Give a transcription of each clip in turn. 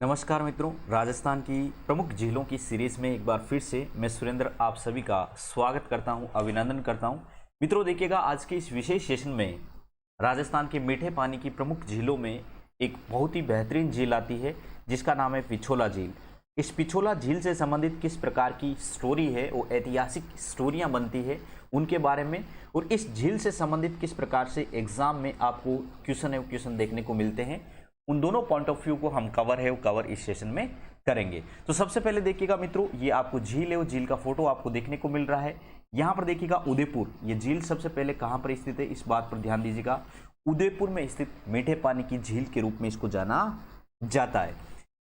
नमस्कार मित्रों, राजस्थान की प्रमुख झीलों की सीरीज में एक बार फिर से मैं सुरेंद्र आप सभी का स्वागत करता हूं, अभिनंदन करता हूं। मित्रों देखिएगा, आज के इस विशेष सेशन में राजस्थान के मीठे पानी की प्रमुख झीलों में एक बहुत ही बेहतरीन झील आती है जिसका नाम है पिछोला झील। इस पिछोला झील से संबंधित किस प्रकार की स्टोरी है, वो ऐतिहासिक स्टोरियाँ बनती है उनके बारे में, और इस झील से संबंधित किस प्रकार से एग्जाम में आपको क्वेश्चन देखने को मिलते हैं, उन दोनों पॉइंट ऑफ व्यू को हम कवर इस सेशन में करेंगे। तो सबसे पहले देखिएगा मित्रों, ये आपको झील है, वो झील का फोटो आपको देखने को मिल रहा है। यहाँ पर देखिएगा उदयपुर, ये झील सबसे पहले कहाँ पर स्थित है इस बात पर ध्यान दीजिएगा। उदयपुर में स्थित मीठे पानी की झील के रूप में इसको जाना जाता है।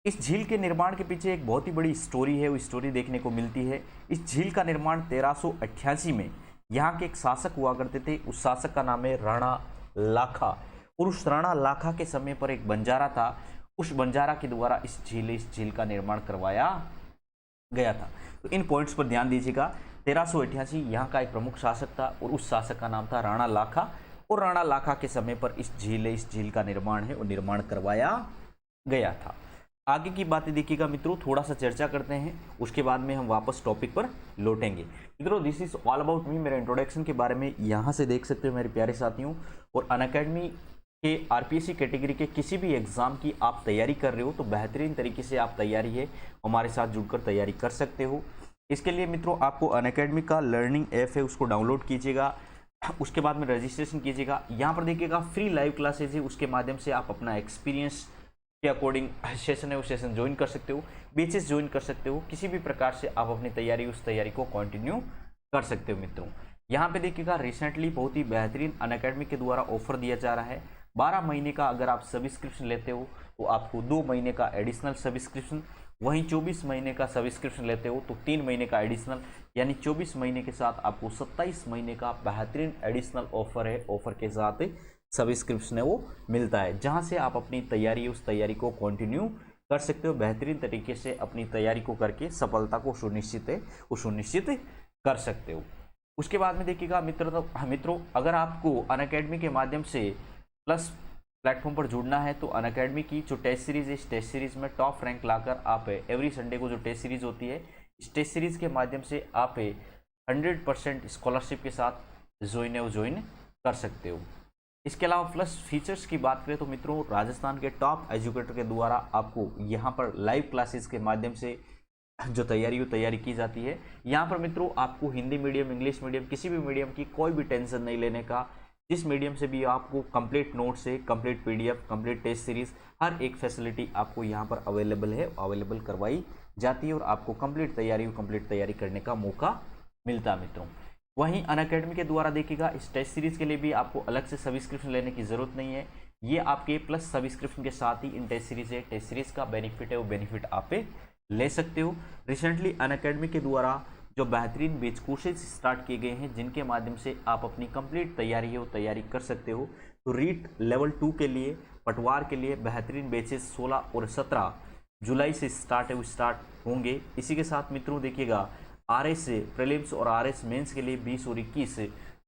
इस झील के निर्माण के पीछे एक बहुत ही बड़ी स्टोरी है, वो स्टोरी देखने को मिलती है। इस झील का निर्माण 1388 में यहाँ के एक शासक हुआ करते थे, उस शासक का नाम है राणा लाखा, और उस राणा लाखा के समय पर एक बंजारा था, उस बंजारा के द्वारा इस झील का निर्माण करवाया गया था। तो इन पॉइंट्स पर ध्यान दीजिएगा। 1388 यहाँ का एक प्रमुख शासक था और उस शासक का नाम था राणा लाखा, और राणा लाखा के समय पर इस झील का निर्माण है वो निर्माण करवाया गया था। आगे की बातें देखिएगा मित्रों, थोड़ा सा चर्चा करते हैं, उसके बाद में हम वापस टॉपिक पर लौटेंगे। मित्रों this is all about me, मेरे इंट्रोडक्शन के बारे में यहाँ से देख सकते हो मेरे प्यारे साथियों। और अनअकैडमी के आरपीएससी कैटेगरी के किसी भी एग्जाम की आप तैयारी कर रहे हो तो बेहतरीन तरीके से आप तैयारी है हमारे साथ जुड़कर तैयारी कर सकते हो। इसके लिए मित्रों आपको अनअकैडमी का लर्निंग ऐप है, उसको डाउनलोड कीजिएगा, उसके बाद में रजिस्ट्रेशन कीजिएगा। यहाँ पर देखिएगा फ्री लाइव क्लासेज है, उसके माध्यम से आप अपना एक्सपीरियंस के अकॉर्डिंग सेशन है वो सेशन ज्वाइन कर सकते हो, बैचेस ज्वाइन कर सकते हो, किसी भी प्रकार से आप अपनी तैयारी उस तैयारी को कंटिन्यू कर सकते हो। मित्रों यहाँ पे देखिएगा रिसेंटली बहुत ही बेहतरीन अनअकैडमी के द्वारा ऑफर दिया जा रहा है। 12 महीने का अगर आप सब्सक्रिप्शन लेते हो तो आपको 2 महीने का एडिशनल सब्सक्रिप्शन, वहीं 24 महीने का सब्सक्रिप्शन लेते हो तो 3 महीने का एडिशनल, यानी 24 महीने के साथ आपको 27 महीने का बेहतरीन एडिशनल ऑफर है। ऑफर के साथ सब्सक्रिप्शन है वो मिलता है, जहां से आप अपनी तैयारी उस तैयारी को कंटिन्यू कर सकते हो, बेहतरीन तरीके से अपनी तैयारी को करके सफलता को सुनिश्चित कर सकते हो। उसके बाद में देखिएगा मित्रों अगर आपको अनअकैडमी के माध्यम से प्लस प्लेटफॉर्म पर जुड़ना है तो अनअकैडमी की जो टेस्ट सीरीज है, इस टेस्ट सीरीज में टॉप रैंक लाकर आप एवरी संडे को जो टेस्ट सीरीज होती है, इस टेस्ट सीरीज के माध्यम से आप 100% स्कॉलरशिप के साथ ज्वाइन कर सकते हो। इसके अलावा प्लस फीचर्स की बात करें तो मित्रों राजस्थान के टॉप एजुकेटर के द्वारा आपको यहाँ पर लाइव क्लासेस के माध्यम से जो तैयारी की जाती है। यहाँ पर मित्रों आपको हिंदी मीडियम, इंग्लिश मीडियम, किसी भी मीडियम की कोई भी टेंशन नहीं लेने का। जिस मीडियम से भी आपको कंप्लीट नोट्स है, complete PDF, complete test series, हर एक फैसिलिटी आपको यहाँ पर अवेलेबल करवाई जाती है और आपको कंप्लीट तैयारी करने का मौका मिलता है। मित्रों वहीं अनअकैडमी के द्वारा देखिएगा इस टेस्ट सीरीज के लिए भी आपको अलग से सब्सक्रिप्शन लेने की जरूरत नहीं है, ये आपके प्लस सब्सक्रिप्शन के साथ ही इन टेस्ट सीरीज का बेनिफिट है वो बेनिफिट आप ले सकते हो। रिसेंटली अनअकैडमी के द्वारा जो बेहतरीन बेच कोर्सेज स्टार्ट किए गए हैं जिनके माध्यम से आप अपनी कंप्लीट तैयारी है वो तैयारी कर सकते हो। तो रीट लेवल 2 के लिए, पटवार के लिए बेहतरीन बेचेस 16 और 17 जुलाई से स्टार्ट होंगे। इसी के साथ मित्रों देखिएगा आरएस प्रीलिम्स और आरएस मेंस के लिए 20 और 21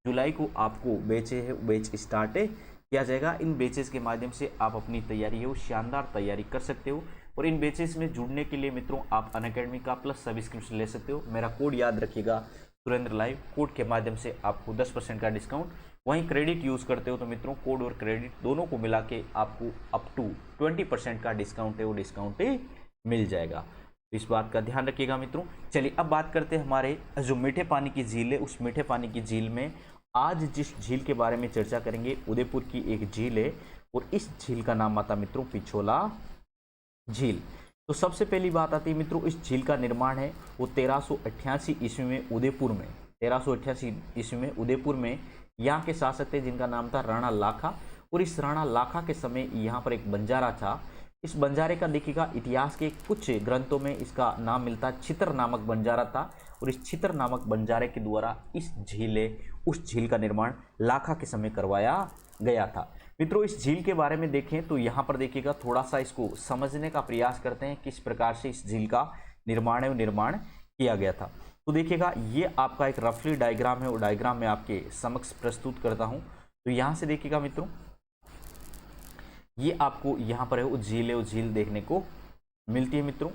जुलाई को आपको बैच स्टार्ट किया जाएगा। इन बेचेस के माध्यम से आप अपनी तैयारी है वो शानदार तैयारी कर सकते हो। और इन बेचेस में जुड़ने के लिए मित्रों आप अनअकैडमी का प्लस सब्सक्रिप्शन ले सकते हो। मेरा कोड याद रखिएगा, सुरेंद्र लाइव, कोड के माध्यम से आपको 10% का डिस्काउंट। वहीं क्रेडिट यूज़ करते हो तो मित्रों कोड और क्रेडिट दोनों को मिला के आपको अप टू 20% का डिस्काउंट है वो डिस्काउंट मिल जाएगा। इस बात का ध्यान रखिएगा मित्रों। चलिए अब बात करते हैं हमारे जो मीठे पानी की झील है, उस मीठे पानी की झील में आज जिस झील के बारे में चर्चा करेंगे, उदयपुर की एक झील है और इस झील का नाम आता मित्रों पिछोला झील। तो सबसे पहली बात आती है मित्रों, इस झील का निर्माण है वो 1388 ईस्वी में उदयपुर में, 1388 ईस्वी में उदयपुर में यहाँ के शासक थे जिनका नाम था राणा लाखा। और इस राणा लाखा के समय यहाँ पर एक बंजारा था। इस बंजारे का देखिएगा इतिहास के कुछ ग्रंथों में इसका नाम मिलता है, छितर नामक बंजारा था। और इस छितर नामक बंजारे के द्वारा उस झील का निर्माण लाखा के समय करवाया गया था। मित्रों इस झील के बारे में देखें तो यहाँ पर देखिएगा थोड़ा सा इसको समझने का प्रयास करते हैं किस प्रकार से इस झील का निर्माण किया गया था। तो देखिएगा ये आपका एक रफली डायग्राम है, वो डायग्राम मैं आपके समक्ष प्रस्तुत करता हूँ। तो यहाँ से देखिएगा मित्रों, ये आपको यहाँ पर है वो झील देखने को मिलती है मित्रों।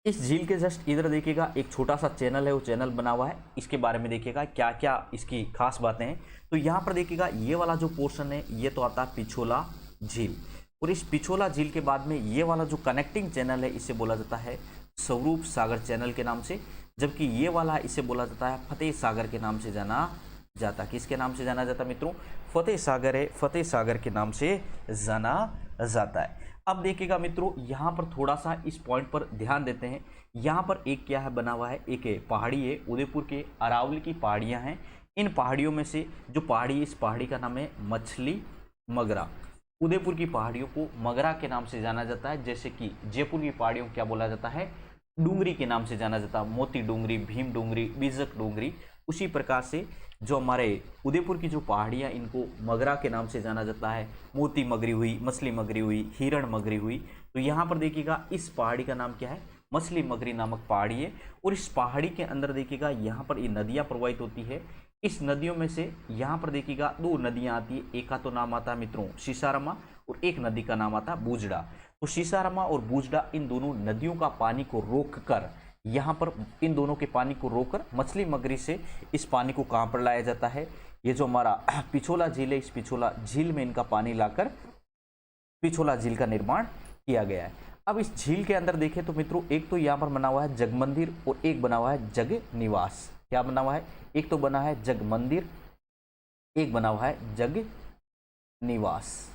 इस झील के जस्ट इधर देखिएगा एक छोटा सा चैनल है, वो चैनल बना हुआ है। इसके बारे में देखिएगा क्या क्या इसकी खास बातें हैं। तो यहाँ पर देखिएगा ये वाला जो पोर्शन है ये तो आता है पिछोला झील, और इस पिछोला झील के बाद में ये वाला जो कनेक्टिंग चैनल है इसे बोला जाता है स्वरूप सागर चैनल के नाम से, जबकि ये वाला इसे बोला जाता है फतेह सागर के नाम से जाना जाता है। किसके नाम से जाना जाता है मित्रों? फतेह सागर है, फतेह सागर के नाम से जाना जाता है। अब देखिएगा मित्रों यहाँ पर थोड़ा सा इस पॉइंट पर ध्यान देते हैं। यहाँ पर एक क्या है बना हुआ है, एक पहाड़ी है, उदयपुर के अरावली की पहाड़ियाँ हैं। इन पहाड़ियों में से जो पहाड़ी है, इस पहाड़ी का नाम है मछली मगरा। उदयपुर की पहाड़ियों को मगरा के नाम से जाना जाता है, जैसे कि जयपुर की पहाड़ियों को क्या बोला जाता है? डूंगरी के नाम से जाना जाता है, मोती डूंगरी, भीम डूंगरी, बीजक डूंगरी। उसी प्रकार से जो हमारे उदयपुर की जो पहाड़ियाँ इनको मगरा के नाम से जाना जाता है। मोती मगरी हुई, मछली मगरी हुई, हिरण मगरी हुई। तो यहाँ पर देखिएगा इस पहाड़ी का नाम क्या है? मछली मगरी नामक पहाड़ी है। और इस पहाड़ी के अंदर देखिएगा यहाँ पर ये नदियाँ प्रवाहित होती है। इस नदियों में से यहाँ पर देखिएगा दो नदियाँ आती है, एक का तो नाम आता है मित्रों सीसारमा, और एक नदी का नाम आता है बूजड़ा। तो सीसारमा और बूजड़ा इन दोनों नदियों का पानी को रोककर, यहाँ पर इन दोनों के पानी को रोककर मछली मगरी से इस पानी को कहाँ पर लाया जाता है? ये जो हमारा पिछोला झील है, इस पिछोला झील में इनका पानी लाकर पिछोला झील का निर्माण किया गया है। अब इस झील के अंदर देखें तो मित्रों एक तो यहाँ पर बना हुआ है जग मंदिर और एक बना हुआ है जग निवास। क्या बना हुआ है? एक तो बना है जग मंदिर, एक बना हुआ है जग निवास।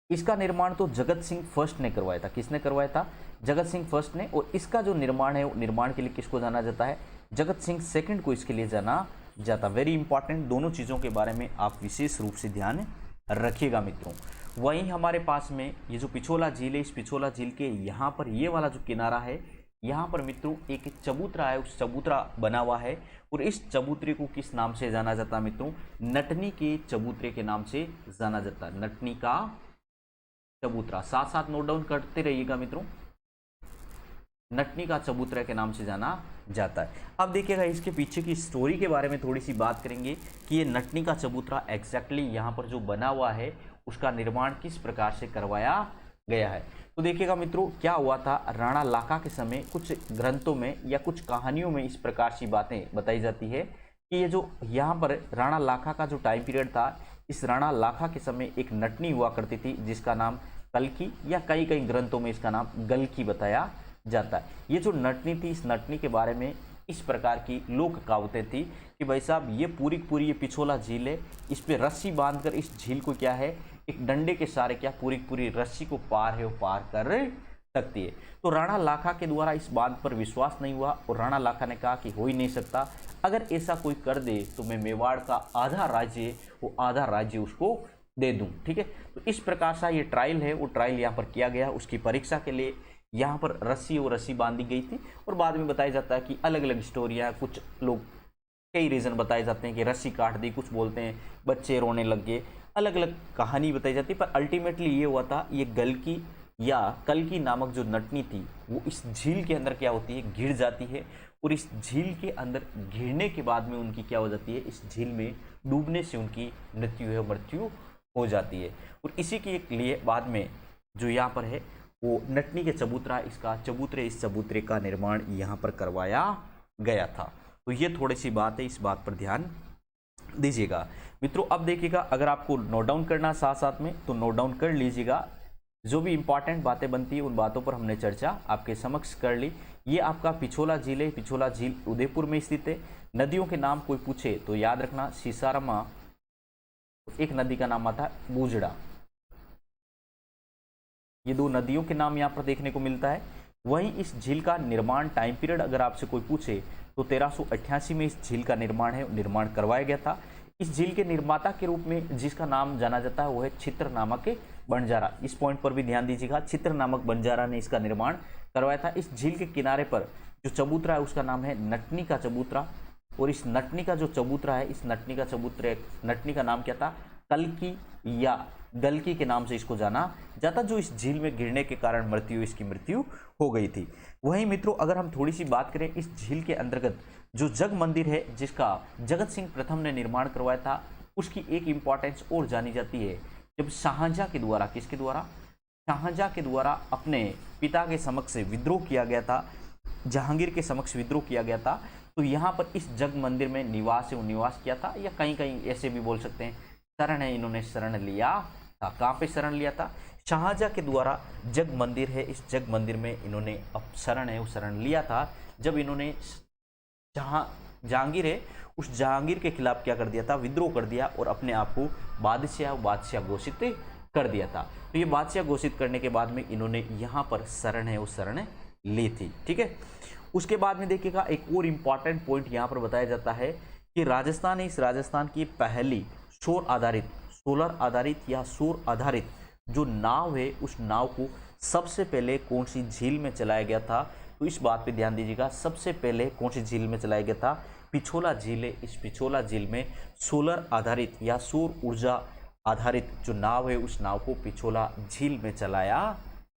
इसका निर्माण तो जगत सिंह फर्स्ट ने करवाया था। किसने करवाया था? जगत सिंह फर्स्ट ने। और इसका जो निर्माण है वो निर्माण के लिए किसको जाना जाता है? जगत सिंह सेकंड को इसके लिए जाना जाता। वेरी इंपॉर्टेंट, दोनों चीज़ों के बारे में आप विशेष रूप से ध्यान रखिएगा मित्रों। वहीं हमारे पास में ये जो पिछोला झील है, इस पिछोला झील के यहाँ पर ये वाला जो किनारा है, यहाँ पर मित्रों एक चबूतरा है, उस चबूतरा बना हुआ है। और इस चबूतरे को किस नाम से जाना जाता है मित्रों? नटनी के चबूतरे के नाम से जाना जाता है। नटनी का चबूतरा, साथ साथ नोट डाउन करते रहिएगा मित्रों। नटनी का चबूतरा के नाम से जाना जाता है। अब देखिएगा इसके पीछे की स्टोरी के बारे में थोड़ी सी बात करेंगे कि ये नटनी का चबूतरा एग्जैक्टली यहाँ पर जो बना हुआ है उसका निर्माण किस प्रकार से करवाया गया है। तो देखिएगा मित्रों क्या हुआ था, राणा लाखा के समय कुछ ग्रंथों में या कुछ कहानियों में इस प्रकार की बातें बताई जाती है कि ये जो यहाँ पर राणा लाखा का जो टाइम पीरियड था, इस राणा लाखा के समय एक नटनी हुआ करती थी जिसका नाम कल्की, या कई कई ग्रंथों में इसका नाम गलकी बताया जाता है। ये जो नटनी थी, इस नटनी के बारे में इस प्रकार की लोक कहावतें थी कि भाई साहब ये पूरी ये पिछोला झील है, इस पे रस्सी बांधकर इस झील को क्या है, एक डंडे के सहारे क्या पूरी रस्सी को पार है वो पार कर सकती है। तो राणा लाखा के द्वारा इस बात पर विश्वास नहीं हुआ और राणा लाखा ने कहा कि हो ही नहीं सकता, अगर ऐसा कोई कर दे तो मैं मेवाड़ का आधा राज्य, वो आधा राज्य उसको दे दूं। ठीक है, तो इस प्रकार से ये ट्रायल है, वो ट्रायल यहाँ पर किया गया। उसकी परीक्षा के लिए यहाँ पर रस्सी बांधी गई थी। और बाद में बताया जाता है कि अलग अलग स्टोरियाँ, कुछ लोग कई रीज़न बताए जाते हैं कि रस्सी काट दी, कुछ बोलते हैं बच्चे रोने लग गए, अलग अलग कहानी बताई जाती है। पर अल्टीमेटली ये हुआ था, ये गलकी या कल्की नामक जो नटनी थी वो इस झील के अंदर क्या होती है, गिर जाती है। और इस झील के अंदर गिरने के बाद में उनकी क्या हो जाती है, इस झील में डूबने से उनकी मृत्यु हो जाती है। और इसी के लिए बाद में जो यहाँ पर है वो नटनी के चबूतरा, इस चबूतरे का निर्माण यहाँ पर करवाया गया था। तो ये थोड़ी सी बात है, इस बात पर ध्यान दीजिएगा मित्रों। अब देखिएगा अगर आपको नोट डाउन करना साथ साथ में तो नोट डाउन कर लीजिएगा। जो भी इंपॉर्टेंट बातें बनती है उन बातों पर हमने चर्चा आपके समक्ष कर ली। ये आपका पिछोला झील है, पिछोला झील उदयपुर में स्थित है। नदियों के नाम कोई पूछे तो याद रखना, सीसारमा, एक नदी का नाम आता है बूजड़ा। ये दो नदियों के नाम यहाँ पर देखने को मिलता है। वहीं इस झील का निर्माण टाइम पीरियड अगर आपसे कोई पूछे तो 1388 में इस झील का निर्माण करवाया गया था। इस झील के निर्माता के रूप में जिसका नाम जाना जाता है वो है चित्र नामक बंजारा। इस पॉइंट पर भी ध्यान दीजिएगा, चित्र नामक बंजारा ने इसका निर्माण करवाया था। इस झील के किनारे पर जो चबूतरा है उसका नाम है नटनी का चबूतरा। और इस नटनी का जो चबूतरा है, इस नटनी का नाम क्या था, कल्की या गलकी के नाम से इसको जाना जाता, जो इस झील में गिरने के कारण इसकी मृत्यु हो गई थी। वहीं मित्रों अगर हम थोड़ी सी बात करें, इस झील के अंतर्गत जो जग मंदिर है जिसका जगत सिंह प्रथम ने निर्माण करवाया था, उसकी एक इंपॉर्टेंस और जानी जाती है जब शाहजहां के द्वारा, किसके द्वारा, शाहजहां के द्वारा अपने पिता के समक्ष विद्रोह किया गया था, जहांगीर के समक्ष विद्रोह किया गया था, तो यहाँ पर इस जग मंदिर में निवास किया था, या कहीं कहीं ऐसे भी बोल सकते हैं शरण है, इन्होंने शरण लिया था। कहाँ पे शरण लिया था, शाहजहां के द्वारा जग मंदिर है, इस जग मंदिर में इन्होंने अब शरण है वो शरण लिया था, जब इन्होंने जहांगीर है उस जहांगीर के खिलाफ क्या कर दिया था, विद्रोह कर दिया और अपने आप को बादशाह घोषित कर दिया था। तो ये बादशाह घोषित करने के बाद में इन्होंने यहाँ पर शरण है वो शरण ली थी। ठीक है, उसके बाद में देखिएगा एक और इम्पॉर्टेंट पॉइंट यहाँ पर बताया जाता है कि राजस्थान है, इस राजस्थान की पहली सोलर आधारित या सौर आधारित जो नाव है, उस नाव को सबसे पहले कौन सी झील में चलाया गया था, तो इस बात पे ध्यान दीजिएगा, सबसे पहले कौन सी झील में चलाया गया था, पिछोला झील है, इस पिछोला झील में सोलर आधारित या सौर ऊर्जा आधारित जो नाव है उस नाव को पिछोला झील में चलाया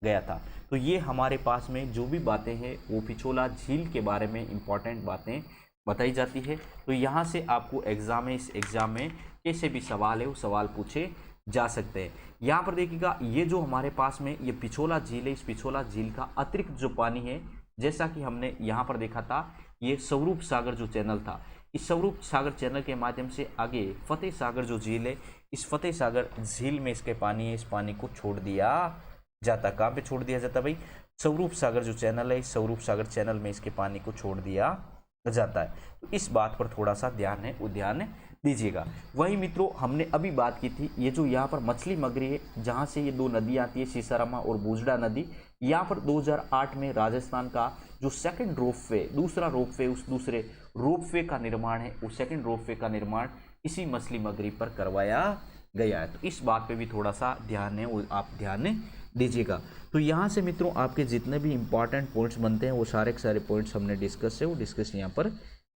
गया था। तो ये हमारे पास में जो भी बातें हैं वो पिछोला झील के बारे में इंपॉर्टेंट बातें बताई जाती है। तो यहाँ से आपको इस एग्ज़ाम में कैसे भी सवाल है वो सवाल पूछे जा सकते हैं। यहाँ पर देखिएगा ये जो हमारे पास में ये पिछोला झील है, इस पिछोला झील का अतिरिक्त जो पानी है, जैसा कि हमने यहाँ पर देखा था, ये स्वरूप सागर जो चैनल था, इस स्वरूप सागर चैनल के माध्यम से आगे फतेह सागर जो झील है, इस फतेह सागर झील में इसके पानी है, इस पानी को छोड़ दिया जाता। कहाँ पे छोड़ दिया जाता भाई, स्वरूप सागर जो चैनल है, इस स्वरूप सागर चैनल में इसके पानी को छोड़ दिया जाता है। तो इस बात पर थोड़ा सा ध्यान है वो ध्यान दीजिएगा। वही मित्रों हमने अभी बात की थी, ये जो यहाँ पर मछली मगरी है, जहाँ से ये दो नदी आती है, सीसारामा और बूजड़ा नदी, यहाँ पर 2008 में राजस्थान का जो सेकंड रोपवे, दूसरा रोपवे, उस दूसरे रोपवे का निर्माण है, उस सेकंड रोपवे का निर्माण इसी मछली मगरी पर करवाया गया है। तो इस बात पे भी थोड़ा सा ध्यान है वो आप ध्यान दीजिएगा। तो यहाँ से मित्रों आपके जितने भी इंपॉर्टेंट पॉइंट्स बनते हैं वो सारे के सारे पॉइंट्स हमने डिस्कस है वो डिस्कस यहाँ पर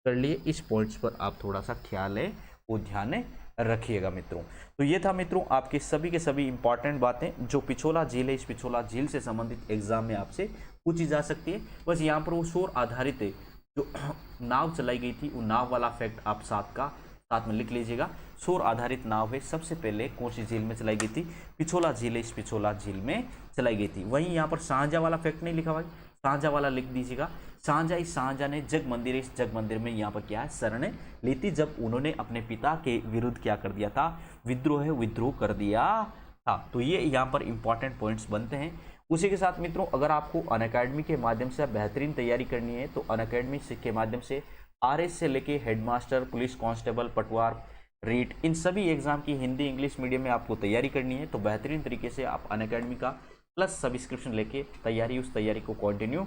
कर लिए। इस पॉइंट्स पर आप थोड़ा सा ख्याल है वो ध्यान रखिएगा मित्रों। तो ये था मित्रों आपके सभी के सभी इंपॉर्टेंट बातें जो पिछोला झील है, इस पिछोला झील से संबंधित एग्जाम में आपसे पूछी जा सकती है। बस यहाँ पर वो सौर आधारित जो नाव चलाई गई थी वो नाव वाला फैक्ट आप साथ में लिख लीजिएगा। सौर आधारित नाव है, सबसे पहले कौन सी झील में चलाई गई थी, पिछोला झील है, इस पिछोला झील में चलाई गई थी। वहीं यहाँ पर शाहजहां वाला फैक्ट नहीं लिखा भाई, शाहजहां वाला लिख दीजिएगा। शाहजहां ने जग मंदिर है, इस जग मंदिर में यहाँ पर क्या है शरण ली थी, जब उन्होंने अपने पिता के विरुद्ध क्या कर दिया था, विद्रोह कर दिया था। तो ये यहाँ पर इंपॉर्टेंट पॉइंट्स बनते हैं। उसी के साथ मित्रों अगर आपको अनअकैडमी के माध्यम से बेहतरीन तैयारी करनी है तो अनअकैडमी के माध्यम से RS से लेके हेडमास्टर, पुलिस कांस्टेबल, पटवार, रीट, इन सभी एग्जाम की हिंदी इंग्लिश मीडियम में आपको तैयारी करनी है तो बेहतरीन तरीके से आप अनअकैडमी का प्लस सब्सक्रिप्शन लेके उस तैयारी को कंटिन्यू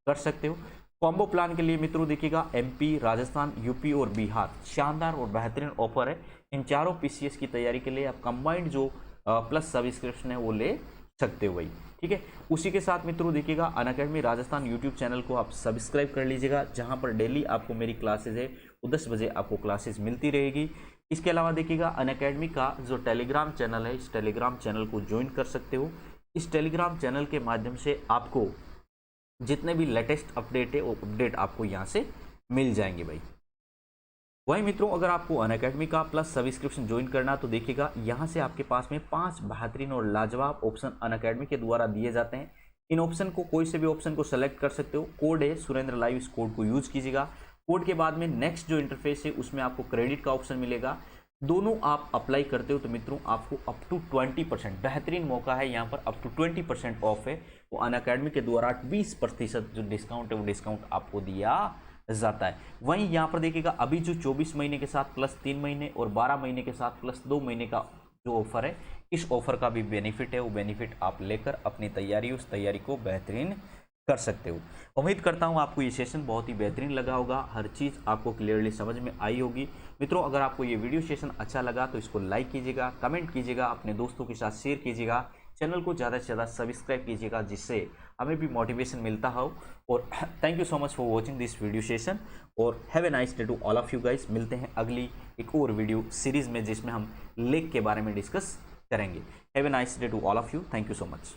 कर सकते हो। कॉम्बो प्लान के लिए मित्रों देखिएगा MP, राजस्थान, UP और बिहार शानदार और बेहतरीन ऑफर है। इन चारों PCS की तैयारी के लिए आप कंबाइंड जो प्लस सब्सक्रिप्शन है वो ले सकते हो भाई, ठीक है। उसी के साथ मित्रों देखिएगा अनअकैडमी राजस्थान यूट्यूब चैनल को आप सब्सक्राइब कर लीजिएगा, जहां पर डेली आपको मेरी क्लासेज है वो 10 बजे आपको क्लासेज मिलती रहेगी। इसके अलावा देखिएगा अनअकैडमी का जो टेलीग्राम चैनल है, इस टेलीग्राम चैनल को ज्वाइन कर सकते हो। इस टेलीग्राम चैनल के माध्यम से आपको जितने भी लेटेस्ट अपडेट है वो अपडेट आपको यहाँ से मिल जाएंगे भाई। वही मित्रों अगर आपको अनअकैडमी का प्लस सब्सक्रिप्शन ज्वाइन करना तो देखिएगा यहाँ से आपके पास में 5 बेहतरीन और लाजवाब ऑप्शन अनअकैडमी के द्वारा दिए जाते हैं। इन ऑप्शन को कोई से भी ऑप्शन को सेलेक्ट कर सकते हो। कोड है सुरेंद्र लाइव, इस कोड को यूज कीजिएगा। कोड के बाद में नेक्स्ट जो इंटरफेस है उसमें आपको क्रेडिट का ऑप्शन मिलेगा। दोनों आप अप्लाई करते हो तो मित्रों आपको अप टू 20% बेहतरीन मौका है, यहाँ पर अप टू 20% ऑफ है वो अनअकैडमी के द्वारा 20% जो डिस्काउंट है वो डिस्काउंट आपको दिया जाता है। वहीं यहाँ पर देखिएगा अभी जो 24 महीने के साथ प्लस 3 महीने और 12 महीने के साथ प्लस 2 महीने का जो ऑफर है, इस ऑफर का भी बेनिफिट है, वो बेनिफिट आप लेकर अपनी तैयारी उस तैयारी को बेहतरीन कर सकते हो। उम्मीद करता हूँ आपको ये सेशन बहुत ही बेहतरीन लगा होगा, हर चीज़ आपको क्लियरली समझ में आई होगी। मित्रों अगर आपको ये वीडियो सेशन अच्छा लगा तो इसको लाइक कीजिएगा, कमेंट कीजिएगा, अपने दोस्तों के साथ शेयर कीजिएगा, चैनल को ज़्यादा से ज़्यादा सब्सक्राइब कीजिएगा जिससे हमें भी मोटिवेशन मिलता हो। और thank you so much for watching this video session और have a nice day to all of you guys. मिलते हैं अगली एक और वीडियो सीरीज़ में जिसमें हम लेक के बारे में डिस्कस करेंगे। Have a nice day to all of you, thank you so much.